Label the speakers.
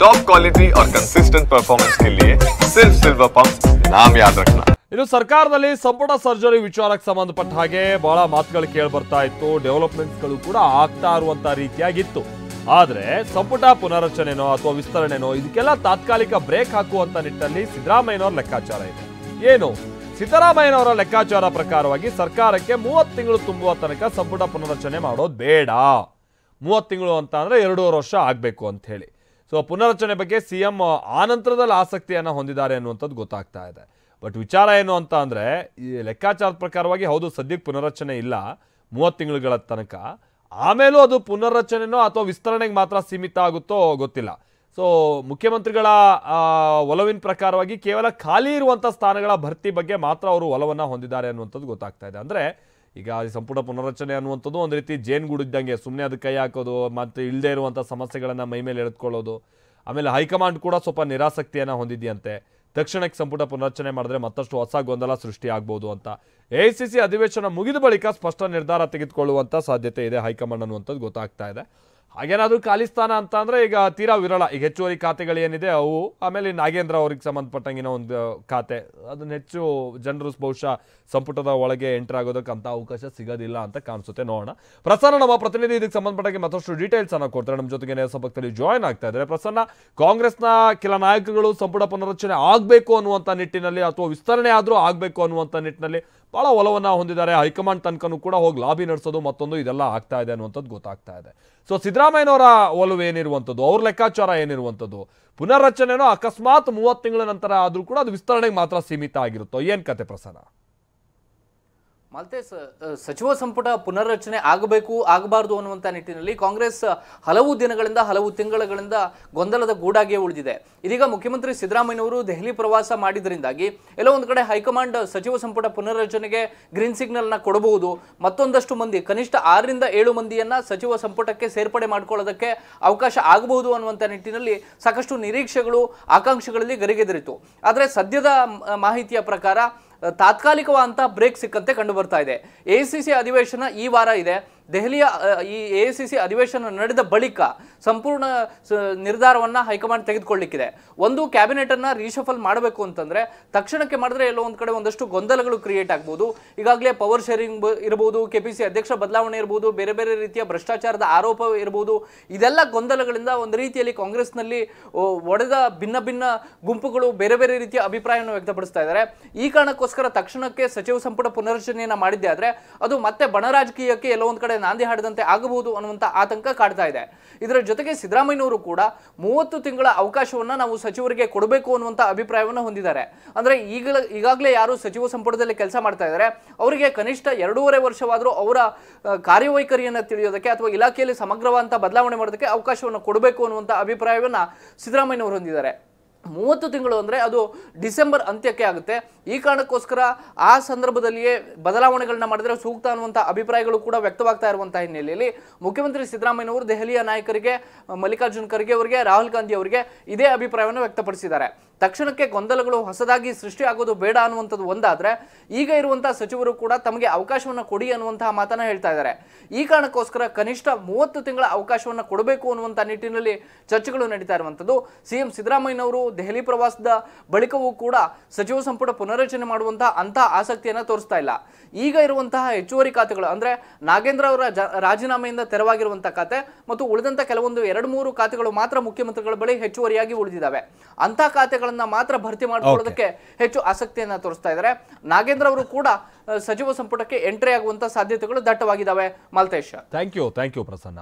Speaker 1: Top quality और consistent performance के लिए सिर्फ सिल्वर पंप नाम याद रखना।
Speaker 2: ಇನ್ನು ಸರ್ಕಾರದಲ್ಲಿ ಸಂಪುಟ ಸರ್ಜರಿ ವಿಚಾರಕ್ಕೆ ಸಂಬಂಧಪಟ್ಟ ಹಾಗೆ ಬಹಳ ಮಾತುಗಳು ಕೇಳಿ ಬರ್ತಾ ಇತ್ತು. ಡೆವಲಪ್ಮೆಂಟ್ಸ್ಗಳು ಕೂಡ ಆಗ್ತಾ ಇರುವಂತ ರೀತಿಯಾಗಿತ್ತು. ಆದ್ರೆ ಸಂಪುಟ ಪುನರಚನೆನೋ ಅಥವಾ ವಿಸ್ತರಣೆನೋ ಇದಕ್ಕೆಲ್ಲ ತಾತ್ಕಾಲಿಕ ಬ್ರೇಕ್ ಹಾಕುವಂತ ನಿಟ್ಟಿನಲ್ಲಿ ಸಿದ್ದರಾಮಯ್ಯನವರ ಲೆಕ್ಕಾಚಾರ ಇದೆ. ಏನು ಸಿದ್ದರಾಮಯ್ಯನವರ ಲೆಕ್ಕಾಚಾರ ಪ್ರಕಾರವಾಗಿ ಸರ್ಕಾರಕ್ಕೆ 30 ತಿಂಗಳು ತುಂಬುವ ತನಕ ಸಂಪುಟ ಪುನರಚನೆ ಮಾಡೋದು ಬೇಡ. 30 ತಿಂಗಳು ಅಂತ ಅಂದ್ರೆ 2.5 ವರ್ಷ ಆಗಬೇಕು ಅಂತ ಹೇಳಿ. ಸೊ ಪುನರಚನೆ ಬಗ್ಗೆ ಸಿಎಂ ಆನಂತರದಲ್ಲಿ ಆಸಕ್ತಿಯನ್ನು ಹೊಂದಿದ್ದಾರೆ ಅನ್ನುವಂಥದ್ದು ಗೊತ್ತಾಗ್ತಾ ಇದೆ. ಬಟ್ ವಿಚಾರ ಏನು ಅಂತ ಅಂದರೆ ಈ ಲೆಕ್ಕಾಚಾರದ ಪ್ರಕಾರವಾಗಿ ಹೌದು ಸದ್ಯಕ್ಕೆ ಪುನರಚನೆ ಇಲ್ಲ 30 ತಿಂಗಳುಗಳ ತನಕ. ಆಮೇಲೂ ಅದು ಪುನರ್ರಚನೆನೋ ಅಥವಾ ವಿಸ್ತರಣೆಗೆ ಮಾತ್ರ ಸೀಮಿತ ಆಗುತ್ತೋ ಗೊತ್ತಿಲ್ಲ. ಸೊ ಮುಖ್ಯಮಂತ್ರಿಗಳ ಒಲವಿನ ಪ್ರಕಾರವಾಗಿ ಕೇವಲ ಖಾಲಿ ಇರುವಂಥ ಸ್ಥಾನಗಳ ಭರ್ತಿ ಬಗ್ಗೆ ಮಾತ್ರ ಅವರು ಒಲವನ್ನು ಹೊಂದಿದ್ದಾರೆ ಅನ್ನುವಂಥದ್ದು ಗೊತ್ತಾಗ್ತಾ ಇದೆ. ಅಂದರೆ ಈಗ ಸಂಪುಟ ಪುನರ್ರಚನೆ ಅನ್ನುವಂಥದ್ದು ಒಂದು ರೀತಿ ಜೇನುಗೂಡಿದ್ದಂಗೆ, ಸುಮ್ಮನೆ ಅದಕ್ಕೆ ಕೈ ಹಾಕೋದು ಮತ್ತು ಇಲ್ಲದೆ ಇರುವಂಥ ಸಮಸ್ಯೆಗಳನ್ನು ಮೈ ಮೇಲೆ ಎಳೆದುಕೊಳ್ಳೋದು. ಆಮೇಲೆ ಹೈಕಮಾಂಡ್ ಕೂಡ ಸ್ವಲ್ಪ ನಿರಾಸಕ್ತಿಯನ್ನು ಹೊಂದಿದೆಯಂತೆ. ತಕ್ಷಣಕ್ಕೆ ಸಂಪುಟ ಪುನರ್ರಚನೆ ಮಾಡಿದ್ರೆ ಮತ್ತಷ್ಟು ಹೊಸ ಗೊಂದಲ ಸೃಷ್ಟಿ ಆಗ್ಬೋದು ಅಂತ. ಎಐಸಿಸಿ ಅಧಿವೇಶನ ಮುಗಿದ ಬಳಿಕ ಸ್ಪಷ್ಟ ನಿರ್ಧಾರ ತೆಗೆದುಕೊಳ್ಳುವಂಥ ಸಾಧ್ಯತೆ ಇದೆ ಹೈಕಮಾಂಡ್ ಅನ್ನುವಂಥದ್ದು ಗೊತ್ತಾಗ್ತಾ ಇದೆ. ಹಾಗೇನಾದರೂ ಖಾಲಿ ಸ್ಥಾನ ಅಂತ ಅಂದರೆ ಈಗ ತೀರಾ ವಿರಳ. ಈಗ ಹೆಚ್ಚುವರಿ ಖಾತೆಗಳೇನಿದೆ ಅವು, ಆಮೇಲೆ ನಾಗೇಂದ್ರ ಅವ್ರಿಗೆ ಸಂಬಂಧಪಟ್ಟಂಗಿನ ಒಂದು ಖಾತೆ, ಅದನ್ನ ಹೆಚ್ಚು ಜನರು ಬಹುಶಃ ಸಂಪುಟದ ಒಳಗೆ ಎಂಟರ್ ಆಗೋದಕ್ಕೆ ಅಂತ ಅವಕಾಶ ಸಿಗೋದಿಲ್ಲ ಅಂತ ಕಾಣಿಸುತ್ತೆ. ನೋಡೋಣ. ಪ್ರಸನ್ನ ನಮ್ಮ ಪ್ರತಿನಿಧಿ ಇದಕ್ಕೆ ಸಂಬಂಧಪಟ್ಟಂಗೆ ಮತ್ತಷ್ಟು ಡೀಟೇಲ್ಸ್ ಅನ್ನು ಕೊಡ್ತಾರೆ. ನಮ್ಮ ಜೊತೆಗೆ ನೇರ ಸಂಪರ್ಕದಲ್ಲಿ ಜಾಯ್ನ್ ಆಗ್ತಾ ಇದ್ದಾರೆ. ಪ್ರಸನ್ನ, ಕಾಂಗ್ರೆಸ್ನ ಕೆಲ ನಾಯಕರುಗಳು ಸಂಪುಟ ಪುನರಚನೆ ಆಗಬೇಕು ಅನ್ನುವಂಥ ನಿಟ್ಟಿನಲ್ಲಿ ಅಥವಾ ವಿಸ್ತರಣೆ ಆದರೂ ಆಗಬೇಕು ಅನ್ನುವಂಥ ನಿಟ್ಟಿನಲ್ಲಿ ಬಹಳ ಒಲವನ್ನು ಹೊಂದಿದ್ದಾರೆ. ಹೈಕಮಾಂಡ್ ತನಕನೂ ಕೂಡ ಹೋಗಿ ಲಾಬಿ ನಡೆಸೋದು ಮತ್ತೊಂದು ಇದೆಲ್ಲ ಆಗ್ತಾ ಇದೆ ಅನ್ನುವಂಥದ್ದು ಗೊತ್ತಾಗ್ತಾ ಇದೆ. ಸೊ ಸಿದ್ದರಾಮಯ್ಯನವರ ಒಲವು ಏನಿರುವಂಥದ್ದು, ಅವ್ರ ಲೆಕ್ಕಾಚಾರ ಏನಿರುವಂಥದ್ದು, ಪುನರ್ರಚನೆನೋ ಅಕಸ್ಮಾತ್ 30 ತಿಂಗಳ ನಂತರ ಆದರೂ ಕೂಡ ಅದು ವಿಸ್ತರಣೆಗೆ ಮಾತ್ರ ಸೀಮಿತ ಆಗಿರುತ್ತೋ, ಏನು ಕತೆ ಪ್ರಸನ್ನ?
Speaker 3: ಮಾಲ್ತೇಶ್, ಸಚಿವ ಸಂಪುಟ ಪುನರ್ರಚನೆ ಆಗಬೇಕು ಆಗಬಾರದು ಅನ್ನುವಂಥ ನಿಟ್ಟಿನಲ್ಲಿ ಕಾಂಗ್ರೆಸ್ ಹಲವು ದಿನಗಳಿಂದ ಹಲವು ತಿಂಗಳುಗಳಿಂದ ಗೊಂದಲದ ಗೂಡಾಗಿಯೇ ಉಳಿದಿದೆ. ಇದೀಗ ಮುಖ್ಯಮಂತ್ರಿ ಸಿದ್ದರಾಮಯ್ಯನವರು ದೆಹಲಿ ಪ್ರವಾಸ ಮಾಡಿದ್ರಿಂದಾಗಿ ಎಲ್ಲೋ ಒಂದು ಕಡೆ ಹೈಕಮಾಂಡ್ ಸಚಿವ ಸಂಪುಟ ಪುನರ್ರಚನೆಗೆ ಗ್ರೀನ್ ಸಿಗ್ನಲ್ನ ಕೊಡಬಹುದು, ಮತ್ತೊಂದಷ್ಟು ಮಂದಿ ಕನಿಷ್ಠ 6 ರಿಂದ 7 ಮಂದಿಯನ್ನ ಸಚಿವ ಸಂಪುಟಕ್ಕೆ ಸೇರ್ಪಡೆ ಮಾಡಿಕೊಳ್ಳೋದಕ್ಕೆ ಅವಕಾಶ ಆಗಬಹುದು ಅನ್ನುವಂಥ ನಿಟ್ಟಿನಲ್ಲಿ ಸಾಕಷ್ಟು ನಿರೀಕ್ಷೆಗಳು ಆಕಾಂಕ್ಷೆಗಳಲ್ಲಿ ಗರಿಗೆದರಿತು. ಆದರೆ ಸದ್ಯದ ಮಾಹಿತಿಯ ಪ್ರಕಾರ ತಾತ್ಕಾಲಿಕವಾದಂಥ ಬ್ರೇಕ್ ಸಿಕ್ಕಂತೆ ಕಂಡು ಬರ್ತಾ ಇದೆ. ಎಐಸಿಸಿ ಅಧಿವೇಶನ ಈ ವಾರ ಇದೆ. ದೆಹಲಿಯ ಈ ಎಐಸಿಸಿ ಅಧಿವೇಶನ ನಡೆದ ಬಳಿಕ ಸಂಪೂರ್ಣ ನಿರ್ಧಾರವನ್ನು ಹೈಕಮಾಂಡ್ ತೆಗೆದುಕೊಳ್ಳಿಕ್ಕಿದೆ. ಒಂದು ಕ್ಯಾಬಿನೆಟನ್ನು ರೀಶಫಲ್ ಮಾಡಬೇಕು ಅಂತಂದರೆ ತಕ್ಷಣಕ್ಕೆ ಮಾಡಿದ್ರೆ ಎಲ್ಲೋ ಒಂದು ಕಡೆ ಒಂದಷ್ಟು ಗೊಂದಲಗಳು ಕ್ರಿಯೇಟ್ ಆಗ್ಬೋದು. ಈಗಾಗಲೇ ಪವರ್ ಶೇರಿಂಗ್ ಇರ್ಬೋದು, ಕೆಪಿಸಿ ಅಧ್ಯಕ್ಷ ಬದಲಾವಣೆ ಇರ್ಬೋದು, ಬೇರೆ ಬೇರೆ ರೀತಿಯ ಭ್ರಷ್ಟಾಚಾರದ ಆರೋಪ ಇರ್ಬೋದು. ಇದೆಲ್ಲ ಗೊಂದಲಗಳಿಂದ ಒಂದು ರೀತಿಯಲ್ಲಿ ಕಾಂಗ್ರೆಸ್ನಲ್ಲಿ ಒಡೆದ ಭಿನ್ನ ಭಿನ್ನ ಗುಂಪುಗಳು ಬೇರೆ ಬೇರೆ ರೀತಿಯ ಅಭಿಪ್ರಾಯವನ್ನು ವ್ಯಕ್ತಪಡಿಸ್ತಾ ಇದ್ದಾರೆ. ಈ ಕಾರಣಕ್ಕೋಸ್ಕರ ತಕ್ಷಣಕ್ಕೆ ಸಚಿವ ಸಂಪುಟ ಪುನರ್ರಚನೆಯನ್ನು ಮಾಡಿದ್ದೆ ಆದರೆ ಅದು ಮತ್ತೆ ಬಣ ರಾಜಕೀಯಕ್ಕೆ ಎಲ್ಲೋ ಒಂದು ಕಡೆ ನಾಂದಿ ಹಾಡದಂತೆ ಆಗಬಹುದು ಅನ್ನುವಂಥ ಆತಂಕ ಕಾಡ್ತಾ ಇದೆ. ಇದರ ಜೊತೆಗೆ ಸಿದ್ದರಾಮಯ್ಯನವರು ಕೂಡ 30 ತಿಂಗಳ ಅವಕಾಶವನ್ನು ನಾವು ಸಚಿವರಿಗೆ ಕೊಡಬೇಕು ಅನ್ನುವಂಥ ಅಭಿಪ್ರಾಯವನ್ನು ಹೊಂದಿದ್ದಾರೆ. ಅಂದರೆ ಈಗಾಗಲೇ ಯಾರು ಸಚಿವ ಸಂಪುಟದಲ್ಲಿ ಕೆಲಸ ಮಾಡ್ತಾ ಇದ್ದಾರೆ ಅವರಿಗೆ ಕನಿಷ್ಠ 2.5 ವರ್ಷವಾದರೂ ಅವರ ಕಾರ್ಯವೈಖರಿಯನ್ನು ತಿಳಿಯೋದಕ್ಕೆ ಅಥವಾ ಇಲಾಖೆಯಲ್ಲಿ ಸಮಗ್ರವಾದಂಥ ಬದಲಾವಣೆ ಮಾಡೋದಕ್ಕೆ ಅವಕಾಶವನ್ನು ಕೊಡಬೇಕು ಅನ್ನುವಂಥ ಅಭಿಪ್ರಾಯವನ್ನು ಸಿದ್ದರಾಮಯ್ಯನವರು ಹೊಂದಿದ್ದಾರೆ. 30 ತಿಂಗಳು ಅಂದರೆ ಅದು ಡಿಸೆಂಬರ್ ಅಂತ್ಯಕ್ಕೆ ಆಗುತ್ತೆ. ಈ ಕಾರಣಕ್ಕೋಸ್ಕರ ಆ ಸಂದರ್ಭದಲ್ಲಿಯೇ ಬದಲಾವಣೆಗಳನ್ನ ಮಾಡಿದ್ರೆ ಸೂಕ್ತ ಅನ್ನುವಂಥ ಅಭಿಪ್ರಾಯಗಳು ಕೂಡ ವ್ಯಕ್ತವಾಗ್ತಾ ಇರುವಂಥ ಹಿನ್ನೆಲೆಯಲ್ಲಿ ಮುಖ್ಯಮಂತ್ರಿ ಸಿದ್ದರಾಮಯ್ಯನವರು ದೆಹಲಿಯ ನಾಯಕರಿಗೆ, ಮಲ್ಲಿಕಾರ್ಜುನ್ ಖರ್ಗೆ ಅವರಿಗೆ, ರಾಹುಲ್ ಗಾಂಧಿ ಅವರಿಗೆ ಇದೇ ಅಭಿಪ್ರಾಯವನ್ನು ವ್ಯಕ್ತಪಡಿಸಿದ್ದಾರೆ. ತಕ್ಷಣಕ್ಕೆ ಗೊಂದಲಗಳು ಹೊಸದಾಗಿ ಸೃಷ್ಟಿ ಆಗೋದು ಬೇಡ ಅನ್ನುವಂಥದ್ದು ಒಂದಾದರೆ, ಈಗ ಇರುವಂಥ ಸಚಿವರು ಕೂಡ ತಮಗೆ ಅವಕಾಶವನ್ನು ಕೊಡಿ ಅನ್ನುವಂತಹ ಮಾತನ್ನು ಹೇಳ್ತಾ ಇದ್ದಾರೆ. ಈ ಕಾರಣಕ್ಕೋಸ್ಕರ ಕನಿಷ್ಠ 30 ತಿಂಗಳ ಅವಕಾಶವನ್ನು ಕೊಡಬೇಕು ಅನ್ನುವಂಥ ನಿಟ್ಟಿನಲ್ಲಿ ಚರ್ಚೆಗಳು ನಡೀತಾ ಇರುವಂಥದ್ದು. ಸಿಎಂ ಸಿದ್ದರಾಮಯ್ಯನವರು ದೆಹಲಿ ಪ್ರವಾಸದ ಬಳಿಕವೂ ಕೂಡ ಸಚಿವ ಸಂಪುಟ ಪುನರ್ರಚನೆ ಮಾಡುವಂತಹ ಆಸಕ್ತಿಯನ್ನು ತೋರಿಸ್ತಾ ಇಲ್ಲ. ಈಗ ಇರುವಂತಹ ಹೆಚ್ಚುವರಿ ಖಾತೆಗಳು ಅಂದರೆ ನಾಗೇಂದ್ರ ಅವರ ರಾಜೀನಾಮೆಯಿಂದ ತೆರವಾಗಿರುವಂಥ ಖಾತೆ ಮತ್ತು ಉಳಿದಂಥ ಕೆಲವೊಂದು 2-3 ಖಾತೆಗಳು ಮಾತ್ರ ಮುಖ್ಯಮಂತ್ರಿಗಳ ಬಳಿ ಹೆಚ್ಚುವರಿಯಾಗಿ ಉಳಿದಿದ್ದಾವೆ. ಅಂಥ ಖಾತೆಗಳನ್ನ ಮಾತ್ರ ಭರ್ತಿ ಮಾಡಿಕೊಳ್ಳೋದಕ್ಕೆ ಹೆಚ್ಚು ಆಸಕ್ತಿಯನ್ನು ತೋರಿಸ್ತಾ ಇದ್ದಾರೆ. ನಾಗೇಂದ್ರ ಅವರು ಕೂಡ ಸಚಿವ ಸಂಪುಟಕ್ಕೆ ಎಂಟ್ರಿ ಆಗುವಂತ ಸಾಧ್ಯತೆಗಳು ದಟ್ಟವಾಗಿದ್ದಾವೆ. Maltesh,
Speaker 2: thank you Prasanna.